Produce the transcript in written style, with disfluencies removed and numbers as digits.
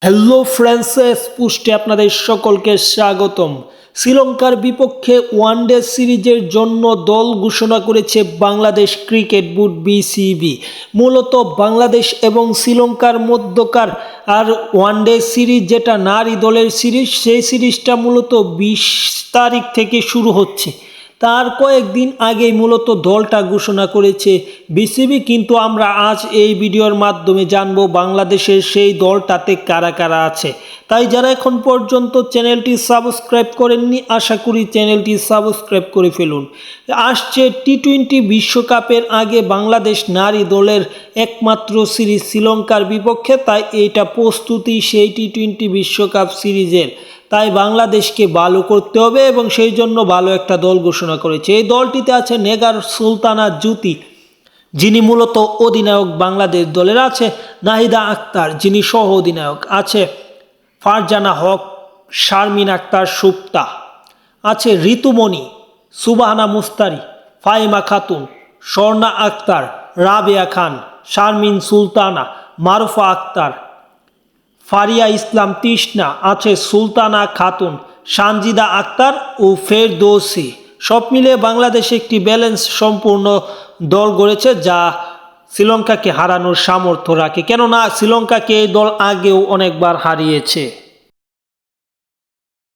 Hello friends, পুষ্টে আপনাদের সকলকে স্বাগতম। শ্রীলঙ্কার বিপক্ষে ওয়ানডে সিরিজের জন্য দল ঘোষণা করেছে বাংলাদেশ ক্রিকেট বোর্ড বিসিবি। মূলত বাংলাদেশ এবং শ্রীলঙ্কার মধ্যকার আর ওয়ানডে সিরিজ যেটা নারী দলের সিরিজ, সেই সিরিজটা মূলত 20 তারিখ থেকে শুরু হচ্ছে। তার কয়েকদিন আগেই মূলত দলটা ঘোষণা করেছে বিসিবি, কিন্তু আমরা আজ এই ভিডিওর মাধ্যমে জানবো বাংলাদেশের সেই দলটাতে কারা কারা আছে। তাই যারা এখন পর্যন্ত চ্যানেলটি সাবস্ক্রাইব করেননি, আশা করি চ্যানেলটি সাবস্ক্রাইব করে ফেলুন। আসছে টি-20 বিশ্বকাপের আগে বাংলাদেশ নারী দলের একমাত্র সিরিজ শ্রীলঙ্কার বিপক্ষে, তাই এইটা প্রস্তুতি সেই টি-20 বিশ্বকাপ সিরিজের। তাই বাংলাদেশকে ভালো করতে হবে এবং সেই জন্য ভালো একটা দল ঘোষণা করেছে। এই দলটিতে আছে নেগার সুলতানা জ্যোতি, যিনি মূলত অধিনায়ক বাংলাদেশ দলের, আছে নাহিদা আক্তার, যিনি সহ অধিনায়ক, আছে ফারজানা হক, শারমিন আক্তার সুপ্তা, আছে ঋতুমণি, সুবাহানা মুস্তারি, ফাহিমা খাতুন, স্বর্ণা আক্তার, রাবেয়া খান, শারমিন সুলতানা, মারুফা আক্তার, ফারিয়া ইসলাম তৃষ্ণা, আছে সুলতানা খাতুন, সানজিদা আক্তার ও ফেরদৌসি। সব মিলিয়ে বাংলাদেশ একটি ব্যালেন্স সম্পূর্ণ দল গড়েছে, যা শ্রীলঙ্কাকে হারানোর সামর্থ্য রাখে, কেননা শ্রীলঙ্কাকে এই দল আগেও অনেকবার হারিয়েছে।